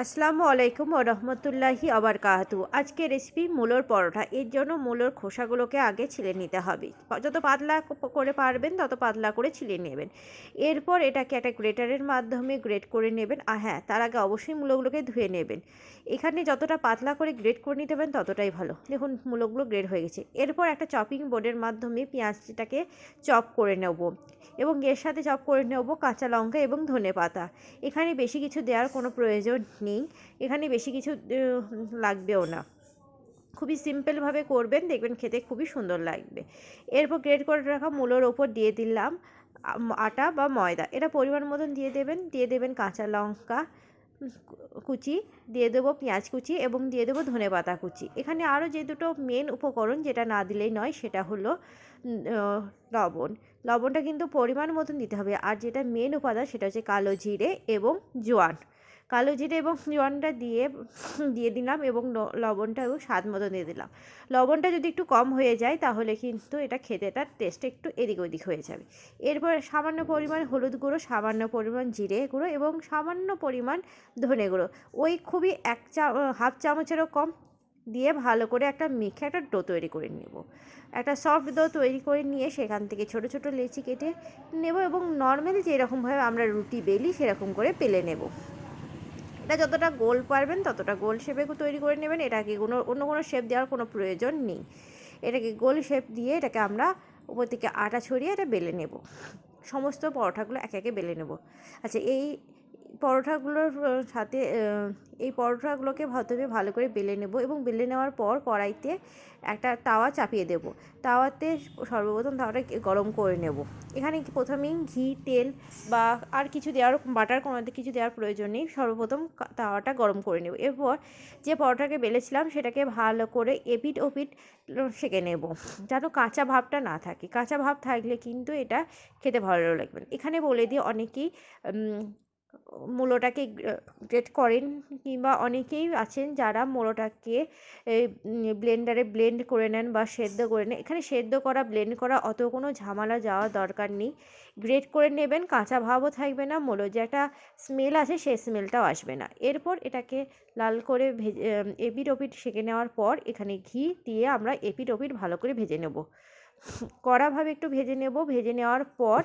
আসসালামু আলাইকুম ওয়া রাহমাতুল্লাহি ওয়া বারাকাতু। আজকে রেসিপি মূলোর পরোটা। এর জন্য মূলোর খোসাগুলোকে আগে ছিলে নিতে হবে। যত পাতলা করে পারবেন তত পাতলা করে ছিলে নেবেন। এরপর এটাকে একটা গ্রেটারের মাধ্যমে গ্রেট করে নেবেন। আর হ্যাঁ, তার আগে অবশ্যই মূলোগুলোকে ধুয়ে নেবেন। এখানে যতটা পাতলা করে গ্রেট করে নিতে পারেন ততটাই ভালো। দেখুন মূলোগুলো গ্রেট হয়ে গেছে। এরপর একটা চপিং বোর্ডের মাধ্যমে পেঁয়াজটাকে চপ করে নেব এবং এর সাথে চপ করে নেব কাঁচা লঙ্কা এবং ধনেপাতা। এখানে বেশি কিছু দেওয়ার কোনো প্রয়োজন নেই, এখানে বেশি কিছু লাগবেও না। খুবই সিম্পলভাবে করবেন, দেখবেন খেতে খুবই সুন্দর লাগবে। এরপর গ্রেট করে রাখা মূলোর ওপর দিয়ে দিলাম আটা বা ময়দা, এটা পরিমাণ মতন দিয়ে দেবেন কাঁচা লঙ্কা কুচি, দিয়ে দেবো পেঁয়াজ কুচি এবং দিয়ে দেবো ধনেপাতা কুচি। এখানে আরও যে দুটো মেন উপকরণ যেটা না দিলেই নয় সেটা হলো লবণ। লবণটা কিন্তু পরিমাণ মতন দিতে হবে। আর যেটা মেন উপাদান সেটা হচ্ছে কালো জিরে এবং জোয়ান। কালো জিরে এবং জোয়ানটা দিয়ে দিলাম এবং লবণটাও স্বাদ মতো দিয়ে দিলাম। লবণটা যদি একটু কম হয়ে যায় তাহলে কিন্তু এটা খেতেটার টেস্ট একটু এদিক ওদিক হয়ে যাবে। এরপর সামান্য পরিমাণ হলুদ গুঁড়ো, সামান্য পরিমাণ জিরে গুঁড়ো এবং সামান্য পরিমাণ ধনে গুঁড়ো, ওই খুবই হাফ চামচেরও কম দিয়ে ভালো করে একটা মেখে একটা ডো তৈরি করে নেব। একটা সফট ডো তৈরি করে নিয়ে সেখান থেকে ছোট ছোট লেচি কেটে নেব এবং নর্মাল যেরকমভাবে আমরা রুটি বেলি সেরকম করে বেলে নেব। এটা যতটা গোল পারবেন ততটা গোল শেপে তৈরি করে নেবেন। এটাকে অন্য কোনো শেপ দেওয়ার কোনো প্রয়োজন নেই। এটাকে গোল শেপ দিয়ে এটাকে আমরা উপর থেকে আটা ছড়িয়ে এটা বেলে নেব। সমস্ত পরোটাগুলো একে একে বেলে নেব। আচ্ছা, পরোটাগুলোর সাথে এই পরোটাগুলোকে প্রথমে ভালো করে বেলে নেব এবং বেলে নেওয়ার পর কড়াইতে একটা তাওয়া চাপিয়ে দেব। তাওয়াতে সর্বপ্রথম তাওয়াটা গরম করে নেব। এখানে প্রথমেই ঘি, তেল বা আর কিছু দেওয়ার, বাটার কোনো কিছু দেওয়ার প্রয়োজন নেই। সর্বপ্রথম তাওয়াটা গরম করে নেব। এরপর যে পরোটাকে বেলেছিলাম সেটাকে ভালো করে এপিঠ ওপিঠ সেঁকে নেব, যেন কাঁচা ভাবটা না থাকে। কাঁচা ভাব থাকলে কিন্তু এটা খেতে ভালো লাগবে। এখানে বলে দিই, অনেকেই মূলোটাকে গ্রেট করেন কিংবা অনেকেই আছেন যারা মূলোটাকে ব্লেন্ডারে ব্লেন্ড করে নেন বা সেদ্ধ করে নেন। এখানে সেদ্ধ করা, ব্লেন্ড করা অত কোনো ঝামেলা যাওয়ার দরকার নেই। গ্রেট করে নেবেন, কাঁচা ভাবও থাকবে না, মূলোর যে একটা স্মেল আছে সেই স্মেলটাও আসবে না। এরপর এটাকে লাল করে এপিঠ ওপিঠ সেঁকে নেওয়ার পর এখানে ঘি দিয়ে আমরা এপিঠ ওপিঠ ভালো করে ভেজে নেব। কড়াভাবে একটু ভেজে নেব। ভেজে নেওয়ার পর